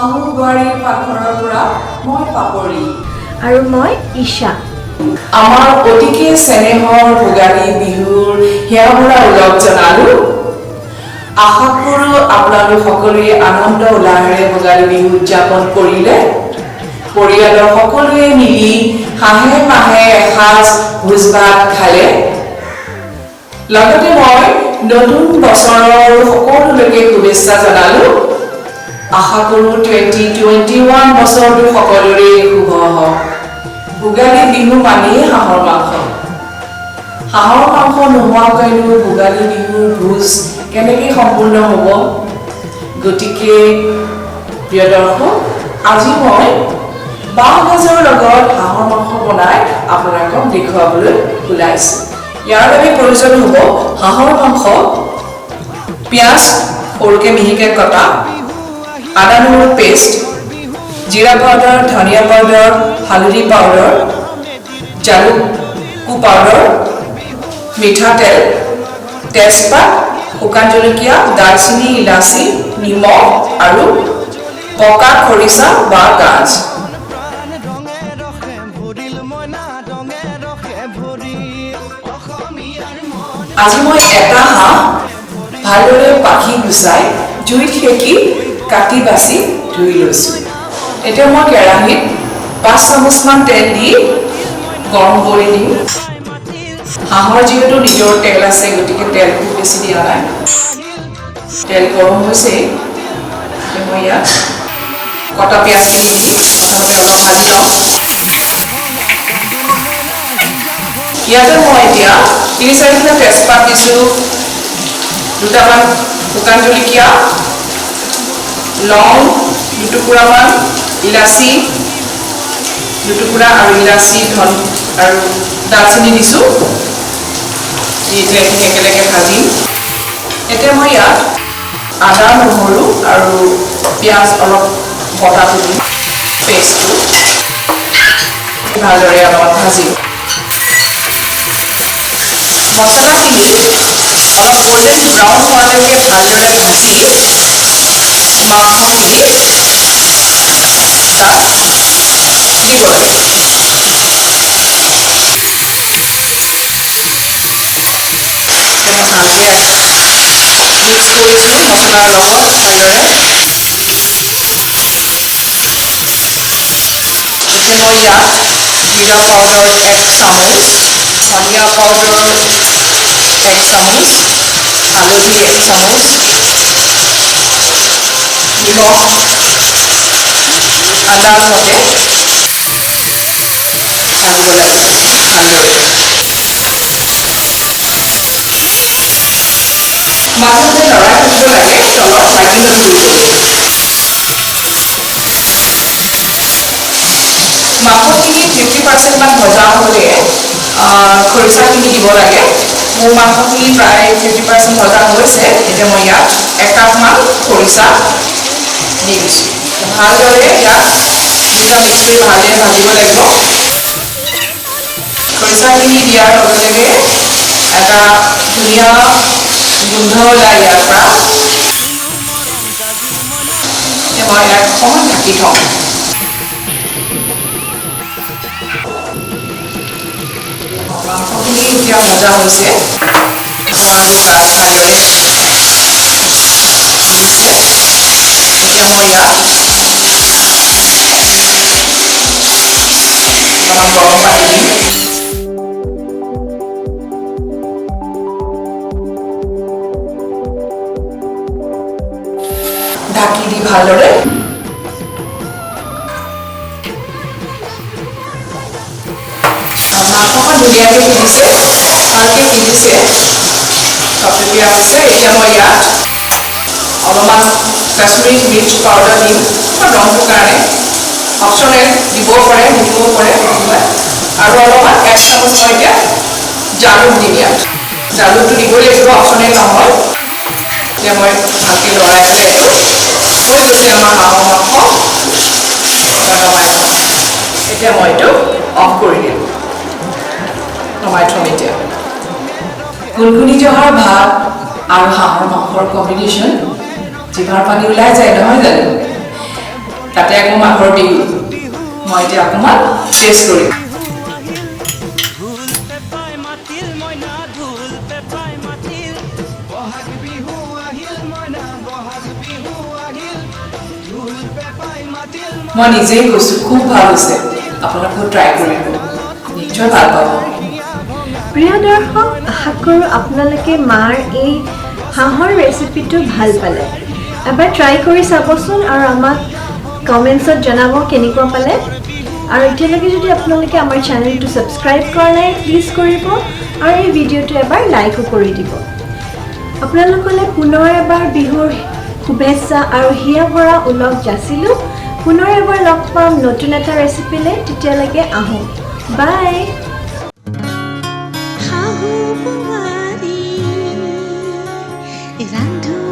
শাহুৰ বোৱাৰীৰ পাকঘৰৰ পৰা মই পাপৰি আৰু মই ঈশা। আমাৰ অতিকে চেনেহৰ ভোগালী বিহুৰ হিয়াভৰা উলগ জনালোঁ। আশা কৰোঁ আপোনালোক সকলোৱে আনন্দ উল্লাহেৰে ভোগালী বিহু উদযাপন কৰিলে। পৰিয়ালৰ সকলোৱে মিলি হাঁহে মাহে এসাঁজ ভোজ ভাত খালে। লগতে মই নতুন বছৰৰ সকলোলৈকে শুভেচ্ছা জনালোঁ। আশা কৰোঁ 2021 বছৰটো সকলোৰে শুভ হওক। ভোগালী বিহু মানেই হাঁহৰ মাংস। হাঁহৰ মাংস নোহোৱাকৈনো ভোগালী বিহুৰ ভোজ কেনেকৈ সম্পূৰ্ণ হ'ব? গতিকে প্ৰিয় দৰ্শক, আজি মই বাঁহ গাজৰ লগত হাঁহৰ মাংস বনাই আপোনালোকক দেখুৱাবলৈ ওলাইছোঁ। ইয়াৰ বাবে প্ৰয়োজন হ'ব হাঁহৰ মাংস, পিঁয়াজ সৰুকৈ মিহিকৈ কটা, আদা নহৰু পেষ্ট, জিৰা পাউডাৰ, ধনিয়া পাউডাৰ, হালধি পাউডাৰ, জালুক পাউডাৰ, মিঠাতেল, তেজপাত, শুকান জলকীয়া, দালচেনি, ইলাচি, নিমখ আৰু পকা খৰিচা বা গাজ। আজি মই এটা হাঁহ ভালদৰে পাখি গুচাই জুইত সেকি কাটি বাছি ধুই লৈছোঁ। এতিয়া মই কেৰাহীত 5 চামুচমান তেল দি গৰম কৰি দিম। হাঁহৰ যিহেতু নিজৰ তেল আছে, গতিকে তেল খুব বেছি দিয়া নাই। তেল গৰম হৈছে। মই ইয়াত কটা পিঁয়াজখিনি দি প্ৰথমতে অলপ ভাজি লওঁ। ইয়াতে মই এতিয়া 3-4টা তেজপাত দিছোঁ, 2টামান শুকান জলকীয়া, লং 2 টুকুৰামান, ইলাচি 2 টুকুৰা আৰু ইলাচি আৰু দালচেনি দিছোঁ। এতিয়া এইখিনি একেলগে ভাজিম। এতিয়া মই ইয়াত আদা নহৰু আৰু পিঁয়াজ অলপ বটাটো দিম, পেষ্টটো ভালদৰে অলপ ভাজিম। মছলাখিনি অলপ গল্ডেন ব্ৰাউন হোৱালৈকে ভালদৰে ভাজি মাংসখিনি তাত দিব লাগে। ভালকৈ মিক্স কৰি দিওঁ মছলাৰ লগত ভালদৰে। এতিয়া মই ইয়াত জিৰা পাউডাৰ 1 চামুচ, ধনিয়া পাউডাৰ 1 চামুচ, হালধি 1 চামুচ, নিমখ আন্দাজমতে সানিব লাগে ভালদৰে। মাজে মাজে লৰাই থাকিব লাগে, তলত লাগি নধৰিব। মাংসখিনি 50% মান ভজা হ'লে খৰিচাখিনি দিব লাগে। মোৰ মাংসখিনি প্ৰায় 50% ভজা হৈছে। এতিয়া মই ইয়াত 1 কাপমান খৰিচা দি দিছোঁ। ভালদৰে ইয়াত দুটা মিক্স কৰি ভালদৰে ভাজিব লাগিব। খৰিচাখিনি দিয়াৰ লগে লগে এটা ধুনীয়া গোন্ধ ওলাই ইয়াৰ পৰা। এতিয়া মই ইয়াক অকণমান ঢাকি থওঁ। মাংসখিনি এতিয়া ভজা হৈছে। এতিয়া আৰু তাত ভালদৰে দিছে। এতিয়া মই ইয়াত অলপ গৰম পানী দিম। ঢাকি দি ভালদৰে মাংসখন ধুনীয়াকৈ সিজিছে, ভালকৈ সিজিছে, থপথপীয়া হৈছে। এতিয়া মই ইয়াত অলপমান কাশ্মীৰী মিৰ্চ পাউডাৰ দিম, ৰংটোৰ কাৰণে। অপশ্যনেল, দিবও পাৰে নিদিবও পাৰে। আৰু অলপমান 1 চামুচ মই এতিয়া জালুক দিম ইয়াত। জালুকটো দিবই লাগিব, অপশ্যনেল নহয়। এতিয়া মই ভালকৈ লৰাই পেলাই এইটো হৈ গৈছে আমাৰ হাঁহৰ মাংস নমাই থওঁ। এতিয়া মই এইটো অফ কৰি দিম, নমাই থ'ম। এতিয়া গুণগুণি জহাৰ ভাত আৰু হাঁহৰ মাংসৰ কম্বিনেশ্যন, জিভাৰ পানী ওলাই যায় নহয় জানো? তাতে আকৌ মাঘৰ বিহু মই এতিয়া অকণমান টেষ্ট কৰিম মই নিজেই কৈছোঁ খুব ভাল হৈছে আপোনালোকেও ট্ৰাই কৰিব নিশ্চয় ভাল পাব প্ৰিয় দৰ্শক আশা কৰোঁ আপোনালোকে মাৰ এই হাঁহৰ ৰেচিপিটো ভাল পালে এবাৰ ট্ৰাই কৰি চাবচোন আৰু আমাক কমেণ্টছত জনাব কেনেকুৱা পালে আৰু এতিয়ালৈকে যদি আপোনালোকে আমাৰ চেনেলটো ছাবস্ক্ৰাইব কৰা নাই প্লিজ কৰিব আৰু এই ভিডিঅ'টো এবাৰ লাইকো কৰি দিব আপোনালোকলৈ পুনৰ এবাৰ বিহুৰ শুভেচ্ছা আৰু হিয়া ভৰা ওলগ যাচিলোঁ পুনৰ এবাৰ লগ পাম নতুন এটা ৰেচিপিলৈ তেতিয়ালৈকে আহোঁ বাই শাহু বোৱাৰী ৰান্ধো